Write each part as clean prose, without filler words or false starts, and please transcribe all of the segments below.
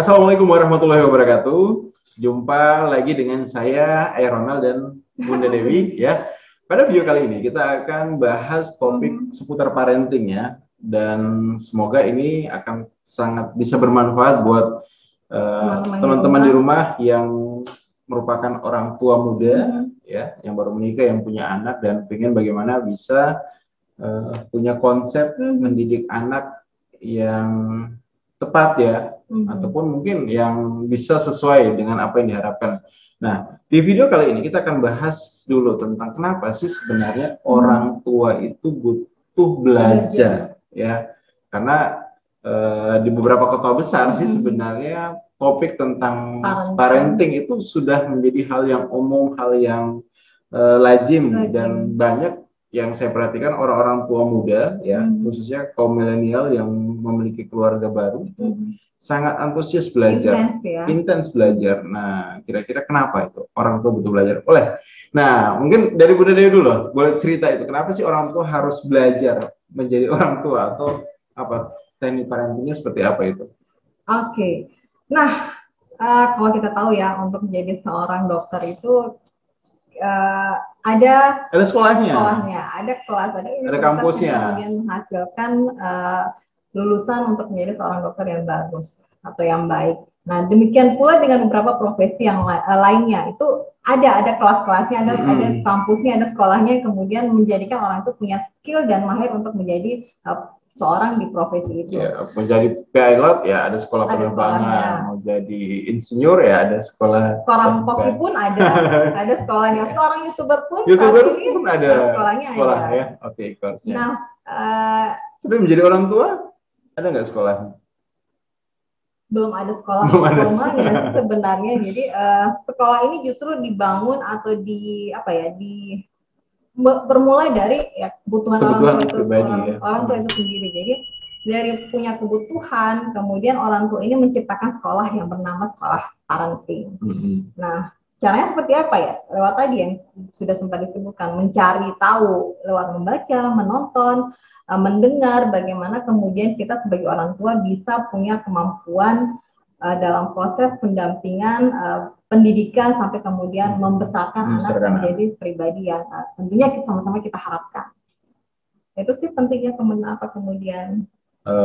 Assalamualaikum warahmatullahi wabarakatuh. Jumpa lagi dengan saya, Ronald dan Bunda Dewi ya. Pada video kali ini kita akan bahas topik seputar parenting ya. Dan semoga ini akan sangat bisa bermanfaat buat teman-teman di rumah yang merupakan orang tua muda ya, yang baru menikah, yang punya anak dan pengen bagaimana bisa punya konsep mendidik anak yang tepat ya, ataupun mungkin yang bisa sesuai dengan apa yang diharapkan. Nah, di video kali ini kita akan bahas dulu tentang kenapa sih sebenarnya orang tua itu butuh belajar ya, karena di beberapa kota besar sih sebenarnya topik tentang parenting itu sudah menjadi hal yang umum, hal yang lazim dan banyak yang saya perhatikan orang-orang tua muda ya, khususnya kaum milenial yang memiliki keluarga baru itu sangat antusias belajar, intens belajar. Nah, kira-kira kenapa itu orang tua butuh belajar? Nah, mungkin dari Bunda Dewi dulu, boleh cerita itu kenapa sih orang tua harus belajar menjadi orang tua, atau apa teknik parentingnya seperti apa itu? Oke. Nah, kalau kita tahu ya, untuk menjadi seorang dokter itu ada sekolahnya, ada kelas, ada kampusnya, kemudian menghasilkan lulusan untuk menjadi seorang dokter yang bagus atau yang baik. Nah, demikian pula dengan beberapa profesi yang lainnya, itu ada kelas-kelasnya, ada kampusnya, ada sekolahnya yang kemudian menjadikan orang itu punya skill dan mahir untuk menjadi seorang di profesi itu. Ya, mau jadi pilot ya ada sekolah penerbangan, mau jadi insinyur ya ada sekolah. Seorang koki pun ada sekolahnya. Seorang youtuber pun ada sekolah ya. Oke, kelasnya. Nah, tapi menjadi orang tua ada nggak sekolah? Belum ada sekolah formanya sebenarnya. Jadi sekolah ini justru dibangun atau bermulai dari kebutuhan orang tua itu orang tua itu sendiri. Jadi dari punya kebutuhan, kemudian orang tua ini menciptakan sekolah yang bernama sekolah parenting. Nah, caranya seperti apa ya? Lewat tadi yang sudah sempat disebutkan, mencari tahu lewat membaca, menonton, mendengar, bagaimana kemudian kita sebagai orang tua bisa punya kemampuan dalam proses pendampingan, pendidikan, sampai kemudian membesarkan anak menjadi pribadi yang tentunya sama-sama kita harapkan. Itu sih pentingnya kemudian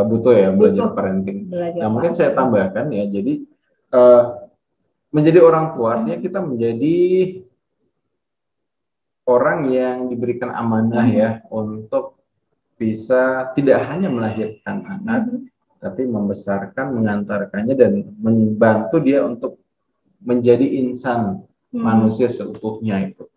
butuh ya belajar parenting. Nah, mungkin saya tambahkan ya, jadi menjadi orang tua artinya kita menjadi orang yang diberikan amanah ya untuk bisa tidak hanya melahirkan anak, tapi membesarkan, mengantarkannya dan membantu dia untuk menjadi insan manusia seutuhnya, itu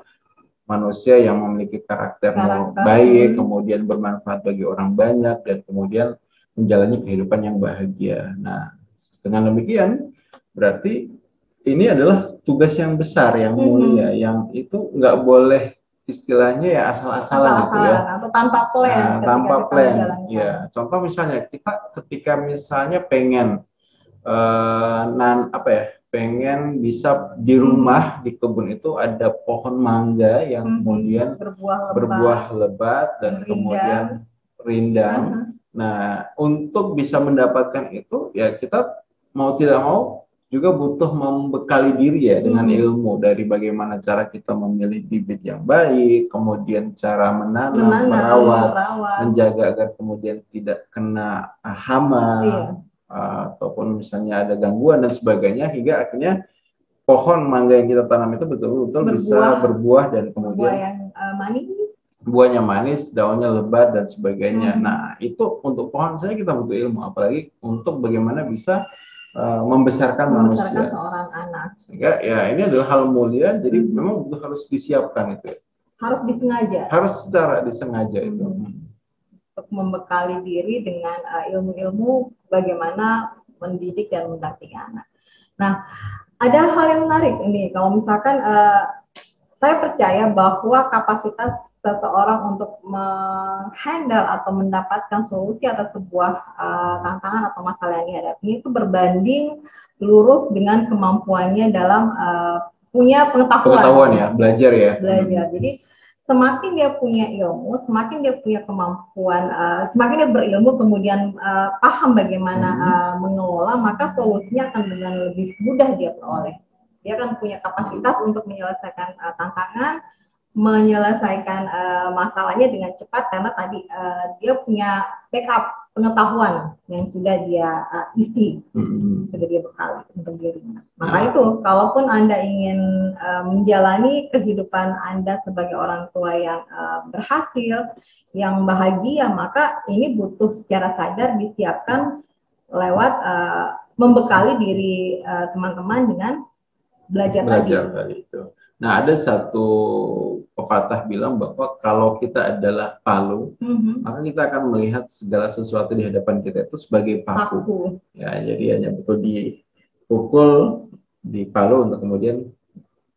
manusia yang memiliki karakter baik, kemudian bermanfaat bagi orang banyak, dan kemudian menjalani kehidupan yang bahagia. Nah, dengan demikian berarti ini adalah tugas yang besar, yang mulia, yang itu nggak boleh istilahnya ya asal-asalan gitu ya, atau tanpa plan. Tanpa plan ya. Contoh misalnya kita ketika misalnya pengen pengen bisa di rumah, di kebun itu ada pohon mangga yang kemudian berbuah lebat dan kemudian rindang. Nah, untuk bisa mendapatkan itu ya kita mau tidak mau juga butuh membekali diri ya dengan ilmu dari bagaimana cara kita memilih bibit yang baik, kemudian cara menanam, merawat, menjaga agar kemudian tidak kena hama, ataupun misalnya ada gangguan dan sebagainya, hingga akhirnya pohon mangga yang kita tanam itu betul-betul bisa berbuah dan kemudian buahnya manis, daunnya lebat dan sebagainya. Nah, itu untuk pohon saja kita butuh ilmu, apalagi untuk bagaimana bisa membesarkan manusia, seorang anak. Sehingga ya ini adalah hal mulia, jadi memang harus disiapkan itu. Harus disengaja. Harus secara disengaja itu. Untuk membekali diri dengan ilmu-ilmu bagaimana mendidik dan mendampingi anak. Nah, ada hal yang menarik ini. Kalau misalkan saya percaya bahwa kapasitas seseorang untuk menghandle atau mendapatkan solusi atas sebuah tantangan atau masalah yang dihadapi itu berbanding lurus dengan kemampuannya dalam punya pengetahuan ya, belajar ya. Jadi semakin dia punya ilmu, semakin dia punya kemampuan, semakin dia berilmu, kemudian paham bagaimana mengelola, maka solusinya akan dengan lebih mudah dia peroleh. Dia akan punya kapasitas untuk menyelesaikan tantangan, menyelesaikan masalahnya dengan cepat, karena tadi dia punya backup pengetahuan yang sudah dia isi, sudah dia bekali untuk dirinya. Maka itu, kalaupun Anda ingin menjalani kehidupan Anda sebagai orang tua yang berhasil, yang bahagia, maka ini butuh secara sadar disiapkan lewat membekali diri teman-teman dengan belajar tadi itu. Nah, ada satu pepatah bilang bahwa kalau kita adalah palu, maka kita akan melihat segala sesuatu di hadapan kita itu sebagai paku. Ya, jadi hanya betul dipukul, dipalu untuk kemudian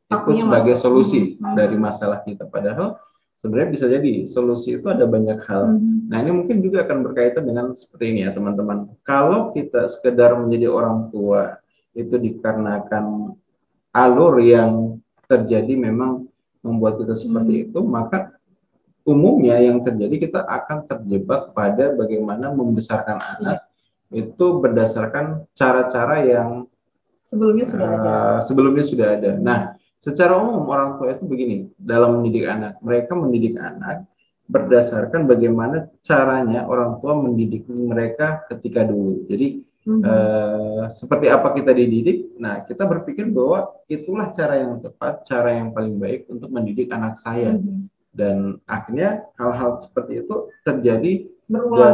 itu sebagai solusi dari masalah kita. Padahal sebenarnya bisa jadi solusi itu ada banyak hal. Nah, ini mungkin juga akan berkaitan dengan seperti ini ya, teman-teman. Kalau kita sekedar menjadi orang tua itu dikarenakan alur yang terjadi memang membuat kita seperti itu, maka umumnya yang terjadi kita akan terjebak pada bagaimana membesarkan anak itu berdasarkan cara-cara yang sebelumnya sudah ada. Nah, secara umum orang tua itu begini dalam mendidik anak, mereka mendidik anak berdasarkan bagaimana caranya orang tua mendidik mereka ketika dulu. Jadi seperti apa kita dididik, nah kita berpikir bahwa itulah cara yang tepat, cara yang paling baik untuk mendidik anak saya. Dan akhirnya hal-hal seperti itu terjadi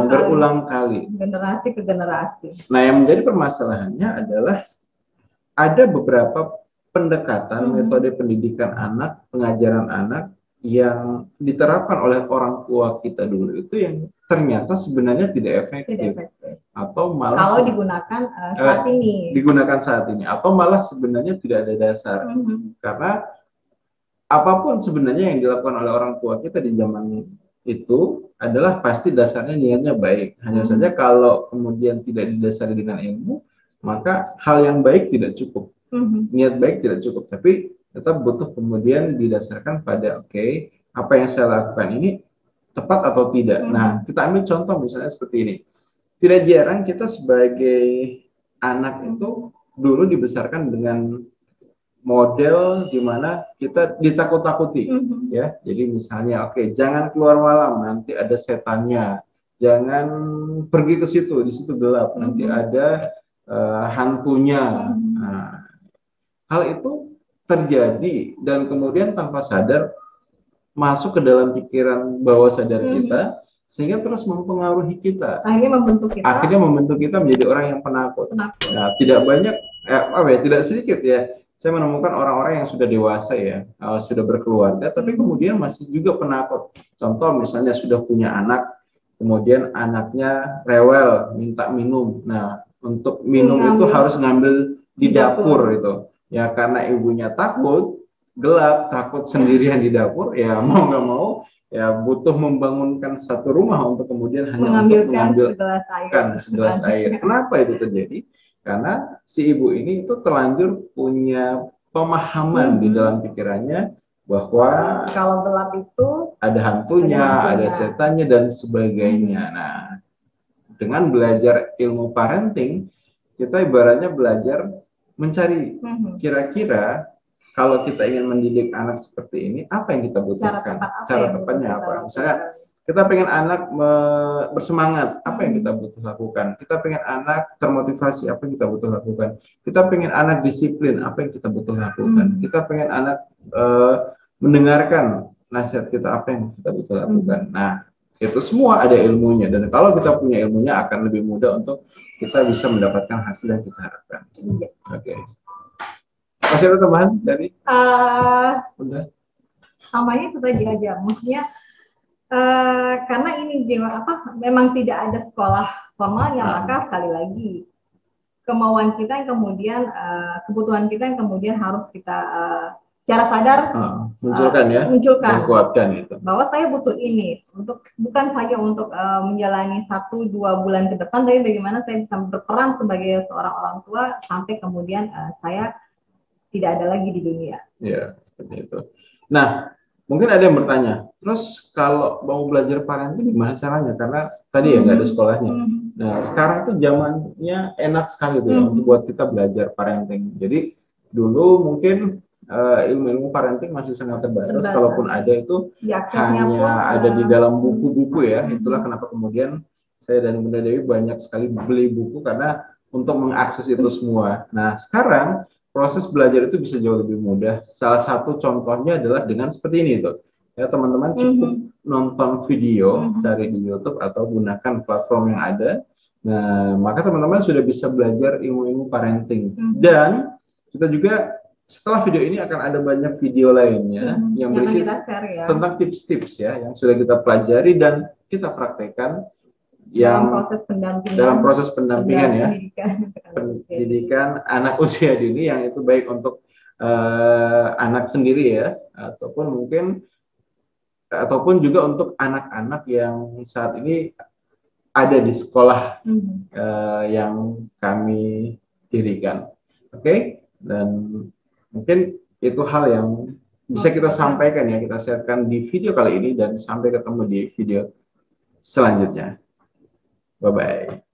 berulang kali, generasi ke generasi. Nah, yang menjadi permasalahannya adalah ada beberapa pendekatan metode pendidikan anak, pengajaran anak yang diterapkan oleh orang tua kita dulu itu yang ternyata sebenarnya tidak efektif. Atau malah kalau digunakan saat ini atau malah sebenarnya tidak ada dasar. Karena apapun sebenarnya yang dilakukan oleh orang tua kita di zaman itu adalah pasti dasarnya niatnya baik. Hanya saja kalau kemudian tidak didasari dengan ilmu, maka hal yang baik tidak cukup. Niat baik tidak cukup, tapi tetap butuh kemudian didasarkan pada apa yang saya lakukan ini tepat atau tidak. Nah, kita ambil contoh misalnya seperti ini. Tidak jarang kita sebagai anak itu dulu dibesarkan dengan model di mana kita ditakut-takuti, ya. Jadi misalnya, jangan keluar malam, nanti ada setannya. Jangan pergi ke situ, di situ gelap, nanti ada hantunya. Nah, hal itu terjadi dan kemudian tanpa sadar masuk ke dalam pikiran bawah sadar kita, sehingga terus mempengaruhi kita. Akhirnya membentuk kita menjadi orang yang penakut. Nah, tidak banyak, tidak sedikit ya. Saya menemukan orang-orang yang sudah dewasa ya, sudah berkeluarga, tapi kemudian masih juga penakut. Contoh misalnya sudah punya anak, kemudian anaknya rewel, minta minum. Nah, untuk minum itu harus ngambil di dapur itu. Ya karena ibunya takut, gelap, takut sendirian di dapur, ya mau nggak mau, ya butuh membangunkan satu rumah untuk kemudian hanya untuk mengambilkan segelas air. Kenapa itu terjadi? Karena si ibu ini itu terlanjur punya pemahaman di dalam pikirannya bahwa kalau gelap itu ada hantunya, ada setannya dan sebagainya. Nah, dengan belajar ilmu parenting, kita ibaratnya belajar mencari kira-kira kalau kita ingin mendidik anak seperti ini, apa yang kita butuhkan? Cara tepatnya apa? Misalnya kita pengen anak bersemangat, apa yang kita butuh lakukan? Kita pengen anak termotivasi, apa yang kita butuh lakukan? Kita pengen anak disiplin, apa yang kita butuh lakukan? Kita pengen anak mendengarkan nasihat kita, apa yang kita butuh lakukan? Nah, itu semua ada ilmunya, dan kalau kita punya ilmunya akan lebih mudah untuk kita bisa mendapatkan hasil yang kita harapkan. Oke. Masih ada tambahan dari? Udah. Tambahnya itu tadi aja, maksudnya karena ini memang tidak ada sekolah formalnya, maka sekali lagi kemauan kita yang kemudian kebutuhan kita yang kemudian harus kita secara sadar munculkan, kuatkan itu. Bahwa saya butuh ini bukan saja untuk menjalani 1-2 bulan ke depan, tapi bagaimana saya bisa berperan sebagai seorang orang tua sampai kemudian saya tidak ada lagi di dunia. Ya, seperti itu. Nah, Mungkin ada yang bertanya, terus kalau mau belajar parenting gimana caranya? Karena tadi ya nggak ada sekolahnya. Nah, sekarang tuh zamannya enak sekali tuh ya untuk buat kita belajar parenting. Jadi dulu mungkin ilmu-ilmu parenting masih sangat terbatas. Kalaupun ada itu hanya ada di dalam buku-buku ya. Itulah kenapa kemudian saya dan Bunda Dewi banyak sekali beli buku karena untuk mengakses itu semua. Nah, sekarang proses belajar itu bisa jauh lebih mudah. Salah satu contohnya adalah dengan seperti ini tuh. Ya, teman-teman cukup nonton video, cari di YouTube atau gunakan platform yang ada. Nah, maka teman-teman sudah bisa belajar ilmu-ilmu parenting. Dan kita juga setelah video ini akan ada banyak video lainnya yang berisi tentang tips-tips ya yang sudah kita pelajari dan kita praktekkan dalam proses pendampingan ya, pendidikan anak usia dini, yang itu baik untuk anak sendiri ya, ataupun juga untuk anak-anak yang saat ini ada di sekolah yang kami dirikan. Oke? Dan mungkin itu hal yang bisa kita sampaikan ya, kita sharekan di video kali ini, dan sampai ketemu di video selanjutnya. Bye-bye.